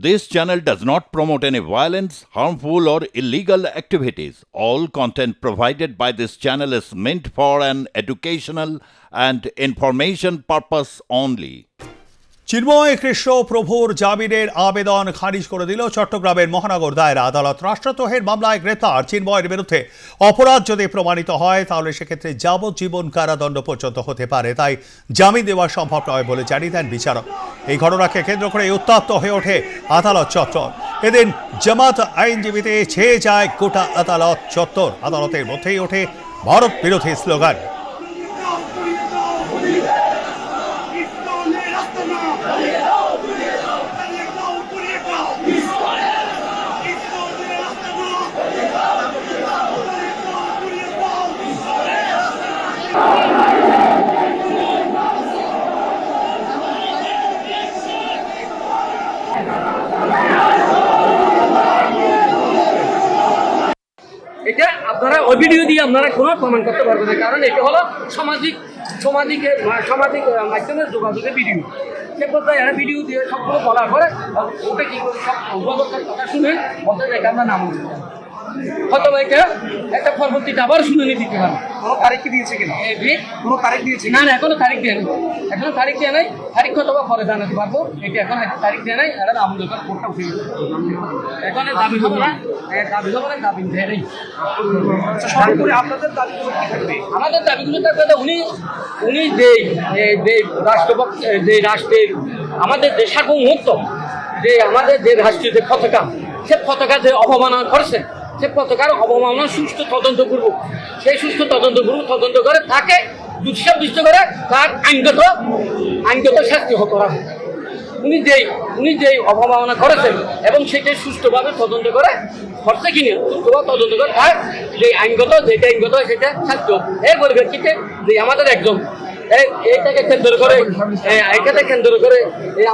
This channel does not promote any violence, harmful, or illegal activities. All content provided by this channel is meant for an educational and information purpose only. Chinmoy Krishna প্রভুর জামিনের আবেদন খারিজ করে দিল চট্টগ্রামের মহানগর দায়রা আদালত। রাষ্ট্রদ্রোহের মামলায় গ্রেপ্তার চিন্ময়ের বিরুদ্ধে অপরাধ যদি প্রমাণিত হয় তাহলে সেক্ষেত্রে যাবজ্জীবন কারাদণ্ড পর্যন্ত হতে পারে, তাই জামিন দেওয়া সম্ভব নয় বলে জানিয়ে দেন বিচারক। এই ঘটনাকে কেন্দ্র করে উত্তপ্ত হয়ে ওঠে আদালত চত্বর। এদিন জামাত আইনজীবীতে ছেয়ে যায় গোটা আদালত চত্বর। আদালতের মধ্যেই ওঠে ভারত বিরোধী স্লোগান। এটা আপনারা ওই ভিডিও দিয়ে আপনারা কোনো প্রমাণ করতে পারবেন না, কারণ এটা হলো সামাজিক মাধ্যমে যোগাযোগের ভিডিও। সে পর্যায়ে এরা ভিডিও দিয়ে সবগুলো বলার পরে ওটা কী করে সব অভিভাবকের কথা শুনে বলতে এটা আমরা নাম হয়তো এটা একটা পরবর্তীতে আবার শুনে নিয়ে দিতে পারবো। কোনো তারিখ কি দিয়েছে কিনা? কোনো তারিখ দিয়েছে না, এখনো তারিখ দেয় নাই, তারিখ হয়তো বা পরে জানাতে পারবো। এটা এখন তারিখ দেয় নাই, এরা আমল করে কোর্টটা উঠে গেছে। এখন দাবি হবে না, দাবি দেয় নেই। সরাসরি আপনাদের দাবিগুলো কি থাকবে? আমাদের দাবিগুলো থাকবে উনি যে রাষ্ট্রের আমাদের যে সার্বভৌমত্ব, যে আমাদের যে রাষ্ট্রীয় যে পতাকা, সে পতাকা যে অবমাননা করেছে, সে পতাকার অবমাননা সুষ্ঠু তদন্ত করব। সেই সুষ্ঠু তদন্ত করে তাকে দোষী সাব্যস্ত করে তার আইনগত শাস্তি করা হবে। উনি যেই অবমাননা করেছেন এবং সেটাই সুষ্ঠুভাবে তদন্ত করে করছে কিনে সুষ্ঠুভাবে তদন্ত করে তার যে আইনগত সেটা শাস্তি হোক। এর পরিপ্রেক্ষিতে যে আমাদের একজন এইটাকে কেন্দ্র করে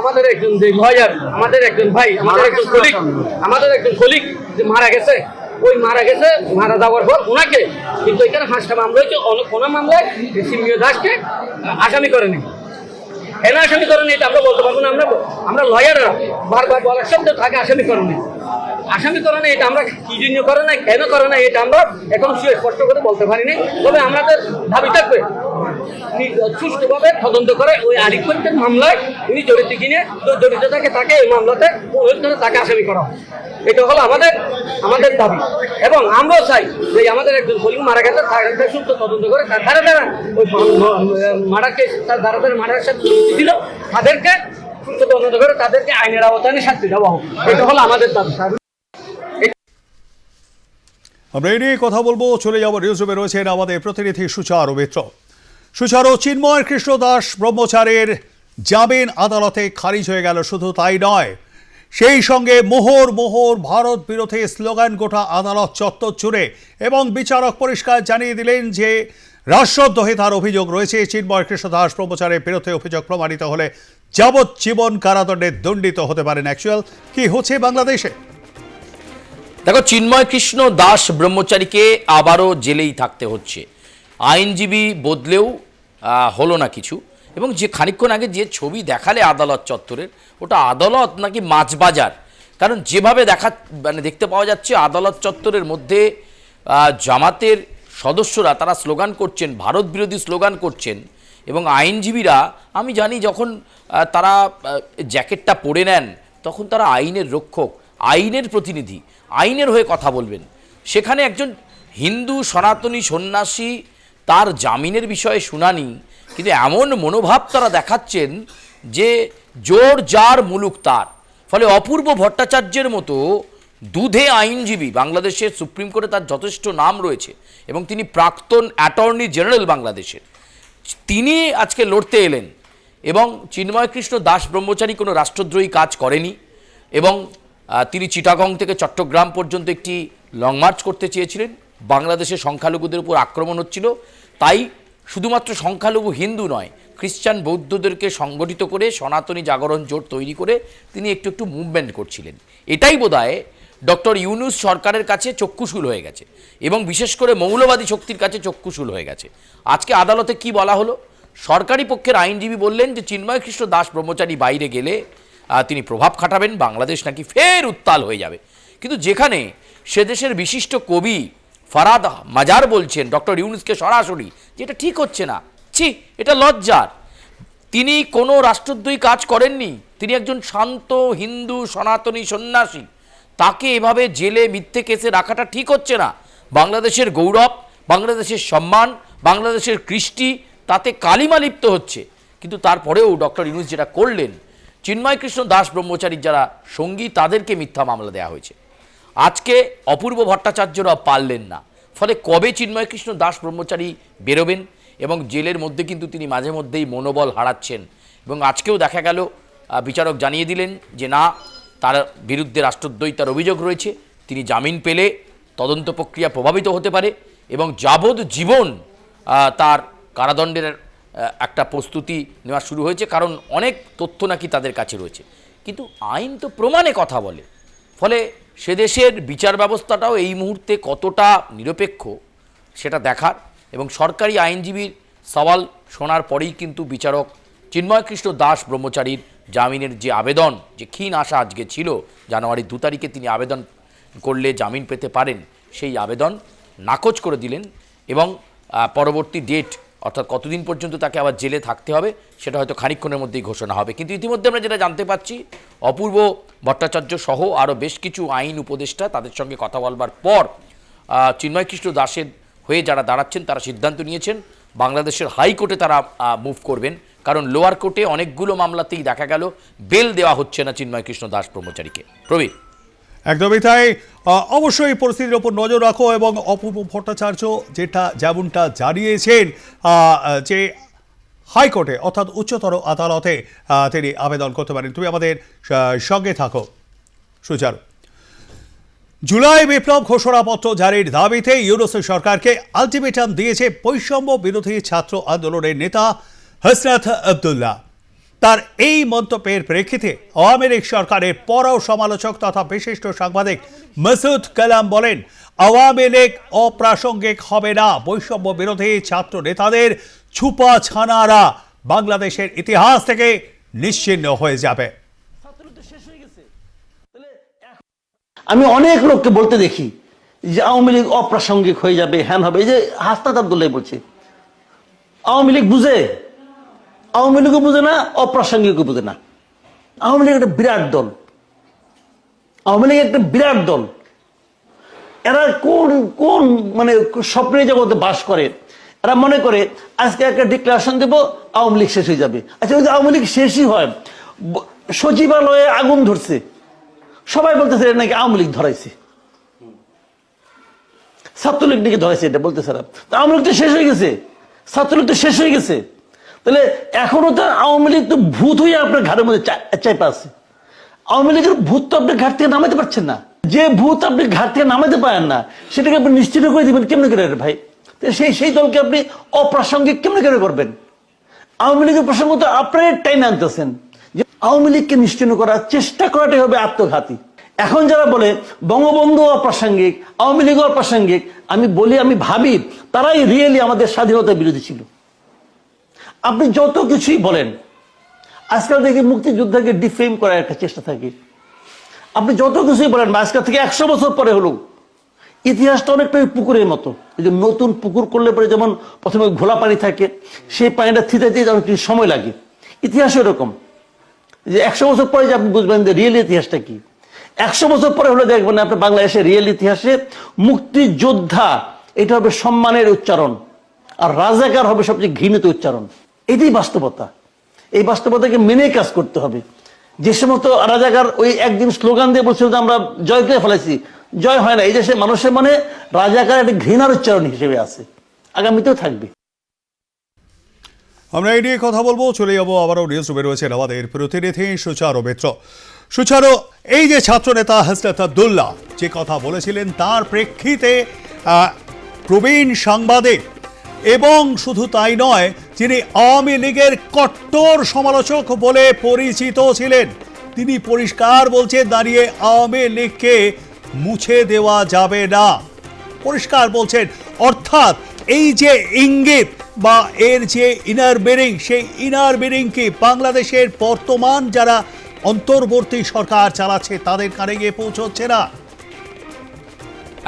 আমাদের একজন যে লয়ার, আমাদের একজন ভাই, আমাদের একজন কলিগ যে মারা গেছে, মারা যাওয়ার পর ওনাকে কিন্তু এখানে 5টা মামলা হয়েছে। কোনো মামলায় সিমিয় দাসকে আসামি করেনি। কেন আসামি করেনি এটা আমরা বলতে পারবো না। আমরা লয়াররা বারবার বলার শব্দ থাকে আসামি করেনি এটা আমরা কি জন্য করে না, কেন করে না, এটা আমরা এখন স্পষ্ট করে বলতে পারিনি। তবে আমাদের দাবি থাকবে সুষ্ঠুভাবে তদন্ত করে ওই আরিফ পরীক্ষার মামলায় উনি জড়িত থাকে তাকে এই মামলাতে তাকে আসামি করা হয়। এটা হলো আমাদের দাবি এবং আমরাও চাই যে আমাদের একজন কলিগ মারা গেছে তার সুস্থ তদন্ত করে তার দ্বারা ওই মারার সাথে ছিল তাদেরকে সুস্থ তদন্ত করে তাদেরকে আইনের আওতায় শাস্তি দেওয়া হোক। এটা হলো আমাদের দাবি। আমরা এই নিয়ে কথা বলবো, চলে যাবো নিউজরুমে রয়েছেন আমাদের প্রতিনিধি সুচারু মিত্র। সুচারু, চিন্ময় কৃষ্ণ দাস ব্রহ্মচারীর জামিন আদালতে খারিজ হয়ে গেল, শুধু তাই নয়, সেই সঙ্গে মোহর ভারত বিরোধী স্লোগান গোটা আদালত চত্বর জুড়ে, এবং বিচারক পরিষ্কার জানিয়ে দিলেন যে রাষ্ট্রদ্রোহে তার অভিযোগ রয়েছে। চিন্ময় কৃষ্ণ দাস ব্রহ্মচারীর বিরুদ্ধে অভিযোগ প্রমাণিত হলে যাবজ্জীবন কারাদণ্ডে দণ্ডিত হতে পারেন। অ্যাকচুয়াল কি হচ্ছে বাংলাদেশে? দেখো, চিন্ময় কৃষ্ণ দাস ব্রহ্মচারীকে আবারও জেলেই থাকতে হচ্ছে। আইনজীবী বদলেও হলো না কিছু, এবং যে খানিকক্ষণ আগে যে ছবি দেখালে আদালত চত্বরের, ওটা আদালত নাকি মাছ বাজার। কারণ যেভাবে দেখতে পাওয়া যাচ্ছে আদালত চত্বরের মধ্যে জামাতের সদস্যরা তারা স্লোগান করছেন, ভারত বিরোধী স্লোগান করছেন, এবং আইনজীবীরা, আমি জানি যখন তারা জ্যাকেটটা পরে নেন তখন তারা আইনের রক্ষক, আইনের প্রতিনিধি, আইনের হয়ে কথা বলবেন। সেখানে একজন হিন্দু সনাতনী সন্ন্যাসী, তার জামিনের বিষয়ে শুনানি, কিন্তু এমন মনোভাব তারা দেখাচ্ছেন যে জোর যার মুলুক তার। ফলে অপূর্ব ভট্টাচার্যের মতো দুধে আইনজীবী, বাংলাদেশের সুপ্রিম কোর্টে তার যথেষ্ট নাম রয়েছে এবং তিনি প্রাক্তন অ্যাটর্নি জেনারেল বাংলাদেশের, তিনি আজকে লড়তে এলেন। এবং চিন্ময় কৃষ্ণ দাস ব্রহ্মচারী কোনো রাষ্ট্রদ্রোহী কাজ করেনি, এবং তিনি চিটাগং থেকে চট্টগ্রাম পর্যন্ত একটি লং মার্চ করতে চেয়েছিলেন। বাংলাদেশের সংখ্যালঘুদের উপর আক্রমণ হচ্ছিল, তাই শুধুমাত্র সংখ্যালঘু হিন্দু নয়, খ্রিস্টান বৌদ্ধদেরকে সংগঠিত করে সনাতনী জাগরণ জোট তৈরি করে তিনি একটু মুভমেন্ট করছিলেন। এটাই বোধহয় ডক্টর ইউনূস সরকারের কাছে চক্ষুশূল হয়ে গেছে, এবং বিশেষ করে মৌলবাদী শক্তির কাছে চক্ষুশূল হয়ে গেছে। আজকে আদালতে কি বলা হলো, সরকারি পক্ষের আইনজীবী বললেন যে চিন্ময় কৃষ্ণ দাস ব্রহ্মচারী বাইরে গেলে তিনি প্রভাব খাটাবেন, বাংলাদেশ নাকি ফের উত্তাল হয়ে যাবে। কিন্তু যেখানে সে দেশের বিশিষ্ট কবি ফারাদ মাজার বলছেন ডক্টর ইউনূসকে সরাসরি, যেটা ঠিক হচ্ছে না, ছি এটা লজ্জার। তিনি কোনো রাষ্ট্রদ্রোহী কাজ করেননি, তিনি একজন শান্ত হিন্দু সনাতনী সন্ন্যাসী, তাকে এভাবে জেলে মিথ্যে কেসে রাখাটা ঠিক হচ্ছে না। বাংলাদেশের গৌরব, বাংলাদেশের সম্মান, বাংলাদেশের কৃষ্টি তাতে কালিমা লিপ্ত হচ্ছে। কিন্তু তারপরেও ডক্টর ইউনূস যেটা করলেন, চিন্ময় কৃষ্ণ দাস ব্রহ্মচারীর যারা সঙ্গী তাদেরকে মিথ্যা মামলা দেওয়া হয়েছে। আজকে অপূর্ব ভট্টাচার্যরা পারলেন না, ফলে কবে চিন্ময় কৃষ্ণ দাস ব্রহ্মচারী বেরোবেন? এবং জেলের মধ্যে কিন্তু তিনি মাঝে মধ্যেই মনোবল হারাচ্ছেন। এবং আজকেও দেখা গেল বিচারক জানিয়ে দিলেন যে না, তার বিরুদ্ধে রাষ্ট্রদ্রোহিতার অভিযোগ রয়েছে, তিনি জামিন পেলে তদন্ত প্রক্রিয়া প্রভাবিত হতে পারে এবং যাবজ্জীবন তার কারাদণ্ডের একটা প্রস্তুতি নেওয়া শুরু হয়েছে, কারণ অনেক তথ্য নাকি তাদের কাছে রয়েছে। কিন্তু আইন তো প্রমাণে কথা বলে, ফলে সে দেশের বিচার ব্যবস্থাটাও এই মুহূর্তে কতটা নিরপেক্ষ সেটা দেখার। এবং সরকারি আইনজীবীর সওয়াল শোনার পরেই কিন্তু বিচারক চিন্ময় কৃষ্ণ দাস ব্রহ্মচারীর জামিনের যে আবেদন, যে ক্ষীণ আশা আজকে ছিল জানুয়ারি 2 তারিখে তিনি আবেদন করলে জামিন পেতে পারেন, সেই আবেদন নাকচ করে দিলেন। এবং পরবর্তী ডেট, অর্থাৎ কতদিন পর্যন্ত তাকে আবার জেলে থাকতে হবে সেটা হয়তো খানিকক্ষণের মধ্যেই ঘোষণা হবে। কিন্তু ইতিমধ্যে আমরা যেটা জানতে পাচ্ছি, অপূর্ব ভট্টাচার্য সহ আরও বেশ কিছু আইন উপদেষ্টা তাদের সঙ্গে কথা বলবার পর চিন্ময় কৃষ্ণ দাসের হয়ে যারা দাঁড়াচ্ছেন তারা সিদ্ধান্ত নিয়েছেন বাংলাদেশের হাইকোর্টে তারা মুভ করবেন, কারণ লোয়ার কোর্টে অনেকগুলো মামলাতেই দেখা গেল বেল দেওয়া হচ্ছে না চিন্ময় কৃষ্ণ দাস ব্রহ্মচারীকে। প্রবীর, একদমই তাই। অবশ্যই পরিস্থিতির ওপর নজর রাখো। এবং অপূর্ব ভট্টাচার্য যেমনটা জানিয়েছেন যে হাইকোর্টে অর্থাৎ উচ্চতর আদালতে তিনি আবেদন করতে পারেন। তুমি আমাদের সঙ্গে থাকো সুচারু। জুলাই বিপ্লব ঘোষণাপত্র জারির দাবিতে ইউনূস সরকারকে আলটিমেটাম দিয়েছে বৈষম্য বিরোধী ছাত্র আন্দোলনের নেতা হাসনাত আবদুল্লাহ। তার এই মন্তব্যের প্রেক্ষিতে আওয়ামী লীগ সরকারের পরও সমালোচক তথা বিশিষ্ট সাংবাদিক মাসুদ কালাম বলেন, আওয়ামী লীগ অপ্রাসঙ্গিক হবে না, বৈষম্য বিরোধী ছাত্র নেতাদের ছুপা ছানারা বাংলাদেশের ইতিহাস থেকে নিশ্চিহ্ন হয়ে যাবে। আমি অনেক লোককে বলতে দেখি যে আওয়ামী লীগ অপ্রাসঙ্গিক হয়ে যাবে, হ্যান হবে। এই যে হাসনাত আবদুল্লাহ বলছে, আওয়ামী লীগ বুঝে? আওয়ামী লীগও বুঝে না, অপ্রাসঙ্গিকও বুঝে না। আওয়ামী লীগ একটা বিরাট দল, আওয়ামী লীগ একটা বিরাট দল। এরা কোন কোন মানে স্বপ্নের জগতে বাস করে। এরা মনে করে আজকে একটা ডিক্লারেশন দেবো, আওয়ামী লীগ শেষ হয়ে যাবে। আচ্ছা, যদি আওয়ামী লীগ শেষই হয়, সচিবালয়ে আগুন ধরছে, সবাই বলতেছে নাকি আওয়ামী লীগ ধরাইছে, ছাত্রলীগ নাকি ধরাইছে, এটা বলতেছে। আওয়ামী লীগ তো শেষ হয়ে গেছে, ছাত্রলীগ তো শেষ হয়ে গেছে। তাহলে এখনো তো আওয়ামী লীগ তো ভূত হয়ে আপনার ঘাড়ের মধ্যে চাইপা আছে। আওয়ামী লীগের ভূত তো আপনি ঘাট থেকে নামাইতে পারছেন না। যে ভূত আপনি ঘাট থেকে নামাইতে পারেন না, সেটাকে আপনি নিশ্চিত করে দিবেন কেমনে করে ভাই? সেই দলকে আপনি অপ্রাসঙ্গিক কেমনে করে করবেন? আওয়ামী লীগের প্রসঙ্গ তো আপনার টাইনে আনতেছেন। যে আওয়ামী লীগকে নিশ্চিহ্ন করার চেষ্টা করাটাই হবে আত্মঘাতী। এখন যারা বলে বঙ্গবন্ধু অপ্রাসঙ্গিক, আওয়ামী লীগ অপ্রাসঙ্গিক, আমি ভাবি তারাই রিয়েলি আমাদের স্বাধীনতার বিরোধী ছিল। আপনি যত কিছুই বলেন, আজকাল দেখি মুক্তিযোদ্ধাকে ডিফেম করার একটা চেষ্টা থাকে। আপনি যত কিছুই বলেন, আজকাল থেকে 100 বছর পরে হলো, ইতিহাসটা অনেকটাই পুকুরের মতো। এই যে নতুন পুকুর করলে পরে যেমন প্রথমে ঘোলা পানি থাকে, সেই পানিটা থিতাইতে অনেক সময় লাগে। ইতিহাস এরকম যে 100 বছর পরে যে আপনি বুঝবেন যে রিয়েল ইতিহাসটা কি। 100 বছর পরে হলে দেখবেন আপনি বাংলাদেশের রিয়েল ইতিহাসে মুক্তিযোদ্ধা এটা হবে সম্মানের উচ্চারণ, আর রাজাকার হবে সবচেয়ে ঘৃণিত উচ্চারণ। এটাই বাস্তবতা। এই বাস্তবতাকে মেনে কাজ করতে হবে। যে সমস্ত রাজাকার ওই একদিন স্লোগান দিয়ে বলছিল যে আমরা জয় করে ফেলেছি, জয় হয় না। এই দেশে মানুষের মনে রাজাকার একটা ঘৃণার উচ্চারণ হিসেবে আছে, আগামীতেও থাকবে। আমরা এই নিয়ে কথা বলবো, চলে যাবো আবারও নিউজ রুমে রয়েছেন আমাদের প্রতিনিধি সুচারু মিত্র। সুচারু, এই যে ছাত্রনেতা হাসনাত আবদুল্লাহ যে কথা বলেছিলেন, তার প্রেক্ষিতে প্রবীণ সাংবাদিক এবং শুধু তাই নয়, যিনি আওয়ামী লীগের কট্টর সমালোচক বলে পরিচিত ছিলেন, তিনি পরিষ্কার বলছেন দাঁড়িয়ে আওয়ামী লীগকে মুছে দেওয়া যাবে না। পরিষ্কার বলছেন, অর্থাৎ এই যে ইঙ্গিত বা এর যে ইনার বেরিং, সেই ইনার বেরিংকে বাংলাদেশের বর্তমান যারা অন্তর্বর্তী সরকার চালাচ্ছে তাদের কানে গিয়ে পৌঁছচ্ছে না?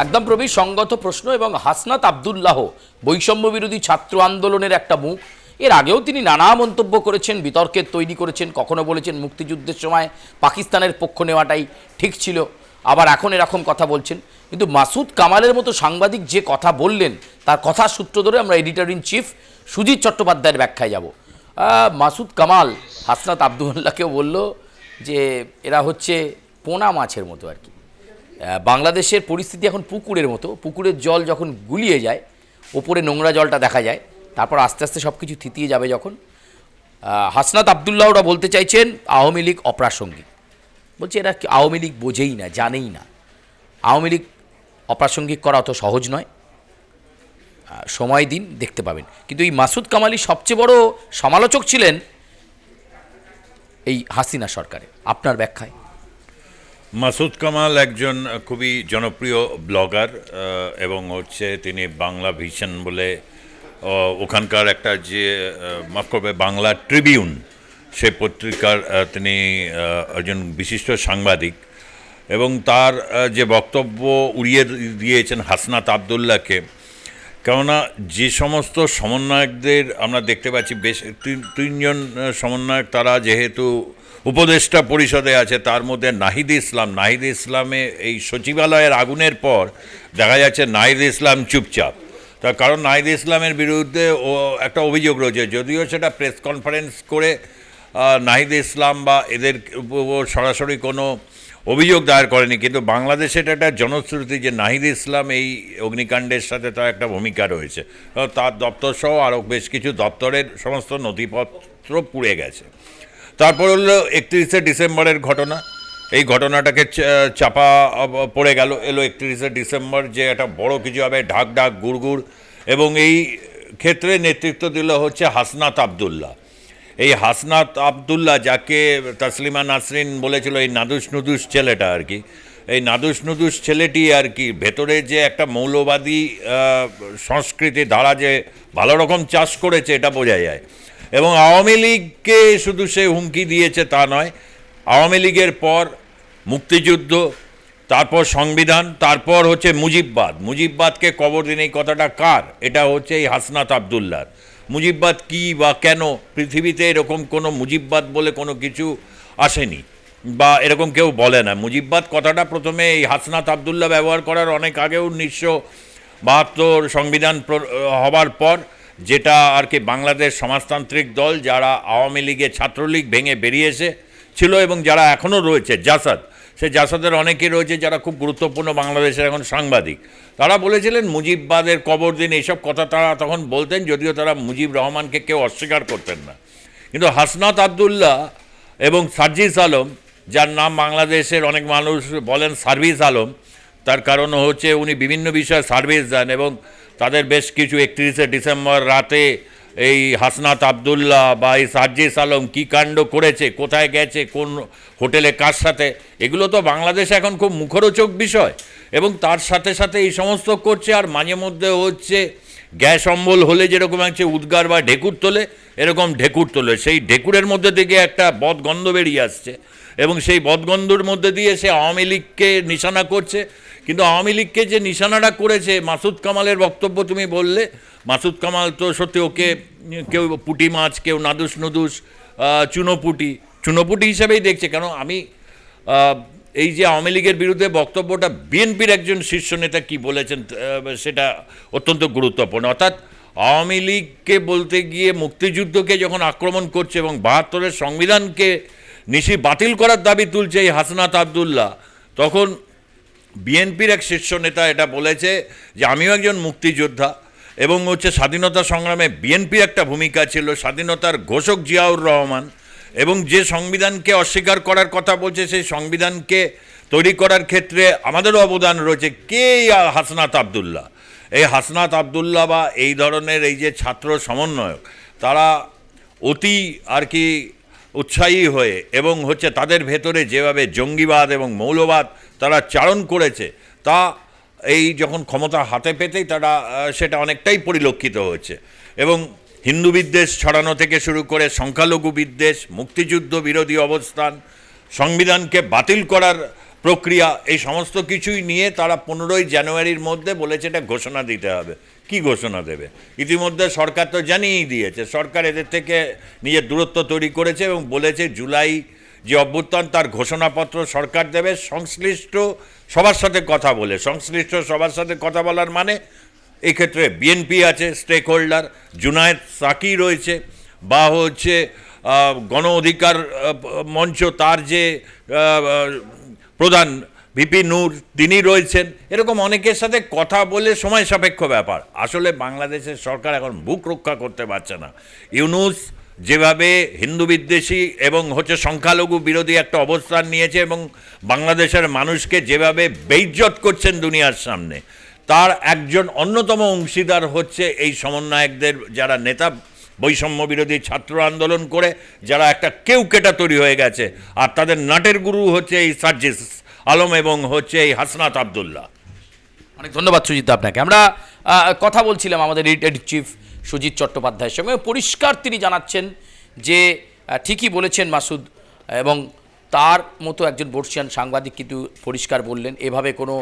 একদম প্রবীর সঙ্গত প্রশ্ন। এবং হাসনাত আব্দুল্লাহ বৈষম্য বিরোধী ছাত্র আন্দোলনের একটা মুখ। এর আগেও তিনি নানা মন্তব্য করেছেন, বিতর্কের তৈরি করেছেন। কখনো বলেছেন মুক্তিযুদ্ধের সময় পাকিস্তানের পক্ষ নেওয়াটাই ঠিক ছিল, আবার এখন এরকম কথা বলছেন। কিন্তু মাসুদ কামালের মতো সাংবাদিক যে কথা বললেন, তার কথার সূত্র ধরে আমরা এডিটর ইন চিফ সুজিত চট্টোপাধ্যায়ের ব্যাখ্যায় যাব। মাসুদ কামাল হাসনাত আব্দুল্লাহকেও বলল যে এরা হচ্ছে পোনা মাছের মতো আর কি। বাংলাদেশের পরিস্থিতি এখন পুকুরের মতো, পুকুরের জল যখন গুলিয়ে যায়, ওপরে নোংরা জলটা দেখা যায়, তারপর আস্তে আস্তে সব কিছু থিতিয়ে যাবে যখন। হাসনাত আব্দুল্লাহ ওরা বলতে চাইছেন আওয়ামী লীগ অপ্রাসঙ্গিক। বলছে এরা আওয়ামী লীগ বোঝেই না, জানেই না। আওয়ামী লীগ অপ্রাসঙ্গিক করা অত সহজ নয়, সময় দিন দেখতে পাবেন। কিন্তু এই মাসুদ কামালি সবচেয়ে বড় সমালোচক ছিলেন এই হাসিনা সরকারের। আপনার ব্যাখ্যায়? মাসুদ কামাল একজন খুবই জনপ্রিয় ব্লগার এবং হচ্ছে তিনি বাংলা ভিশন বলে ওখানকার একটা যে মাফ করবে বাংলা ট্রিবিউন সেই পত্রিকার তিনি একজন বিশিষ্ট সাংবাদিক এবং তার যে বক্তব্য উড়িয়ে দিয়েছেন হাসনাত আব্দুল্লাহকে। কেননা যে সমস্ত সমন্বয়কদের আমরা দেখতে পাচ্ছি, বেশ তিনজন সমন্বয়ক তারা যেহেতু উপদেষ্টা পরিষদে আছে, তার মধ্যে নাহিদ ইসলামে এই সচিবালয়ের আগুনের পর দেখা যাচ্ছে নাহিদ ইসলাম চুপচাপ। তার কারণ নাহিদ ইসলামের বিরুদ্ধে একটা অভিযোগ রয়েছে, যদিও সেটা প্রেস কনফারেন্স করে নাহিদ ইসলাম বা এদের সরাসরি কোনো অভিযোগ দায়ের করেনি, কিন্তু বাংলাদেশে এটা একটা জনশ্রুতি যে নাহিদ ইসলাম এই অগ্নিকাণ্ডের সাথে তার একটা ভূমিকা রয়েছে। তার দপ্তর সহ আরও বেশ কিছু দপ্তরের সমস্ত নথিপত্র পুড়ে গেছে। তারপর হলো 31শে ডিসেম্বরের ঘটনা। এই ঘটনাটাকে চাপা পড়ে গেল, এলো 31শে ডিসেম্বর যে একটা বড় কিছু হবে, ঢাক ঢাক গুড়গুড়, এবং এই ক্ষেত্রে নেতৃত্ব দিল হচ্ছে হাসনাত আব্দুল্লাহ। এই হাসনাত আব্দুল্লাহ যাকে তাসলিমা নাসরিন বলেছিল এই নাদুস নুদুস ছেলেটা আর কি, এই নাদুস নুদুস ছেলেটি আর কি ভেতরে যে একটা মৌলবাদী সংস্কৃতি ধারা যে ভালো রকম চাষ করেছে এটা বোঝা যায়। এবং আওয়ামী লীগকে শুধু সে হুমকি দিয়েছে তা নয়, আওয়ামী লীগের পর মুক্তিযুদ্ধ, তারপর সংবিধান, তারপর হচ্ছে মুজিববাদকে কবর দিন। এই কথাটা কার? এটা হচ্ছে এই হাসনাত আব্দুল্লাহর। মুজিববাদ কী বা কেন? পৃথিবীতে এরকম কোনো মুজিববাদ বলে কোনো কিছু আসেনি বা এরকম কেউ বলে না। মুজিববাদ কথাটা প্রথমে এই হাসনাত আব্দুল্লাহ ব্যবহার করার অনেক আগেও 1972 সংবিধান হবার পর, যেটা আর কি বাংলাদেশ সমাজতান্ত্রিক দল যারা আওয়ামী লীগের ছাত্রলীগ ভেঙে বেরিয়েছে ছিল এবং যারা এখনও রয়েছে, জাসাদ, সেই জাসাদের অনেকেই রয়েছে যারা খুব গুরুত্বপূর্ণ বাংলাদেশের এখন সাংবাদিক, তারা বলেছিলেন মুজিববাদের কবর দিন, এইসব কথা তারা তখন বলতেন, যদিও তারা মুজিব রহমানকে কেউ অস্বীকার করতেন না। কিন্তু হাসনাত আব্দুল্লাহ এবং সার্জিস আলম, যার নাম বাংলাদেশের অনেক মানুষ বলেন সার্ভিস আলম, তার কারণ হচ্ছে উনি বিভিন্ন বিষয়ে সার্ভিস দেন এবং তাদের বেশ কিছু 31শে ডিসেম্বর রাতে এই হাসনাত আব্দুল্লাহ বা এই সার্জিস আলম কী কাণ্ড করেছে, কোথায় গেছে, কোন হোটেলে কার সাথে, এগুলো তো বাংলাদেশে এখন খুব মুখরোচক বিষয়। এবং তার সাথে সাথে এই সমস্ত করছে, আর মাঝে মধ্যে হচ্ছে গ্যাস অম্বল হলে যেরকম হচ্ছে উদ্গার বা ঢেকুর তোলে, এরকম ঢেকুর তোলে। সেই ঢেকুরের মধ্যে থেকে একটা বদগন্ধ বেরিয়ে আসছে এবং সেই বদগন্ধর মধ্যে দিয়ে সে আওয়ামী লীগকে নিশানা করছে। কিন্তু আওয়ামী লীগকে যে নিশানাটা করেছে, মাসুদ কামালের বক্তব্য তুমি বললে, মাসুদ কামাল তো সত্যি ওকে কেউ পুঁটি মাছ, কেউ নাদুস নুদুস, চুনোপুটি হিসাবেই দেখছে। কেন আমি এই যে আওয়ামী লীগের বিরুদ্ধে বক্তব্যটা বিএনপির একজন শীর্ষ নেতা কী বলেছেন সেটা অত্যন্ত গুরুত্বপূর্ণ। অর্থাৎ আওয়ামী লীগকে বলতে গিয়ে মুক্তিযুদ্ধকে যখন আক্রমণ করছে এবং 72-এর সংবিধানকে বাতিল করার দাবি তুলছে এই হাসনাত আব্দুল্লাহ, তখন বিএনপির এক শীর্ষ নেতা এটা বলেছে যে আমিও একজন মুক্তিযোদ্ধা এবং হচ্ছে স্বাধীনতা সংগ্রামে বিএনপির একটা ভূমিকা ছিল, স্বাধীনতার ঘোষক জিয়াউর রহমান, এবং যে সংবিধানকে অস্বীকার করার কথা বলছে সেই সংবিধানকে তৈরি করার ক্ষেত্রে আমাদেরও অবদান রয়েছে। কে হাসনাত আব্দুল্লাহ? এই হাসনাত আব্দুল্লাহ বা এই ধরনের এই যে ছাত্র সমন্বয়ক, তারা অতি আর কি উৎসাহী হয়ে এবং হচ্ছে তাদের ভেতরে যেভাবে জঙ্গিবাদ এবং মৌলবাদ তারা চারণ করেছে, তা এই যখন ক্ষমতা হাতে পেতেই তারা সেটা অনেকটাই পরিলক্ষিত হচ্ছে। এবং হিন্দু বিদ্বেষ ছড়ানো থেকে শুরু করে সংখ্যালঘু বিদ্বেষ, মুক্তিযুদ্ধ বিরোধী অবস্থান, সংবিধানকে বাতিল করার প্রক্রিয়া, এই সমস্ত কিছুই নিয়ে তারা 15ই জানুয়ারির মধ্যে বলেছে এটা ঘোষণা দিতে হবে। কি ঘোষণা দেবে? ইতিমধ্যে সরকার তো জানিয়েই দিয়েছে, সরকার এদের থেকে নিজের দূরত্ব তৈরি করেছে এবং বলেছে জুলাই যে অভ্যুত্থান তার ঘোষণাপত্র সরকার দেবে সংশ্লিষ্ট সবার সাথে কথা বলে। সংশ্লিষ্ট সবার সাথে কথা বলার মানে এই ক্ষেত্রে বিএনপি আছে স্টেক হোল্ডার, জুনায়েদ সাকি রয়েছে, বা হচ্ছে গণ অধিকার মঞ্চ তার যে প্রধান ভিপি নূর তিনি রয়েছেন, এরকম অনেকের সাথে কথা বলে সময় সাপেক্ষ ব্যাপার। আসলে বাংলাদেশের সরকার এখন বুক রক্ষা করতে পারছে না। ইউনূস যেভাবে হিন্দু বিদ্বেষী এবং হচ্ছে সংখ্যালঘু বিরোধী একটা অবস্থান নিয়েছে এবং বাংলাদেশের মানুষকে যেভাবে বেইজ্জত করছেন দুনিয়ার সামনে, তার একজন অন্যতম অংশীদার হচ্ছে এই সমন্বয়কদের যারা নেতা, বৈষম্য বিরোধী ছাত্র আন্দোলন করে যারা একটা কেউকেটা তৈরি হয়ে গেছে, আর তাদের নাটের গুরু হচ্ছে এই সার্জিস আলম এবং হচ্ছে এই হাসনাত আবদুল্লাহ। অনেক ধন্যবাদ সুজিত আপনাকে। আমরা কথা বলছিলাম আমাদের এডিটর চিফ সুজিত চট্টোপাধ্যায়ের সঙ্গে। পরিষ্কার তিনি জানাচ্ছেন যে ঠিকই বলেছেন মাসুদ, এবং তার মতো একজন বর্ষিয়ান সাংবাদিক কিন্তু পরিষ্কার বললেন এভাবে কোনো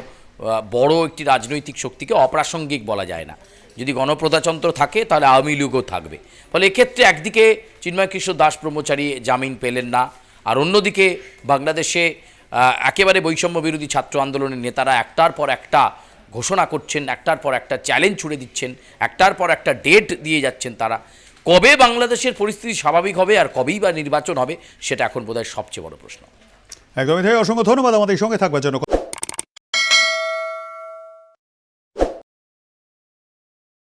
বড় একটি রাজনৈতিক শক্তিকে অপ্রাসঙ্গিক বলা যায় না। যদি গণপ্রজাতন্ত্র থাকে তাহলে আওয়ামী লীগও থাকবে। ফলে এক্ষেত্রে একদিকে চিন্ময় কৃষ্ণ দাস ব্রহ্মচারী জামিন পেলেন না, আর অন্যদিকে বাংলাদেশে একেবারে বৈষম্য বিরোধী ছাত্র আন্দোলনের নেতারা একটার পর একটা ঘোষণা করছেন, একটার পর একটা চ্যালেঞ্জ ছুড়ে দিচ্ছেন, একটার পর একটা ডেট দিয়ে যাচ্ছেন তারা। কবে বাংলাদেশের পরিস্থিতি স্বাভাবিক হবে আর কবেই বা নির্বাচন হবে সেটা এখন বোধহয় সবচেয়ে বড় প্রশ্ন। একদমই তাই। অসংখ্য ধন্যবাদ আমাদের সঙ্গে থাকবার জন্য।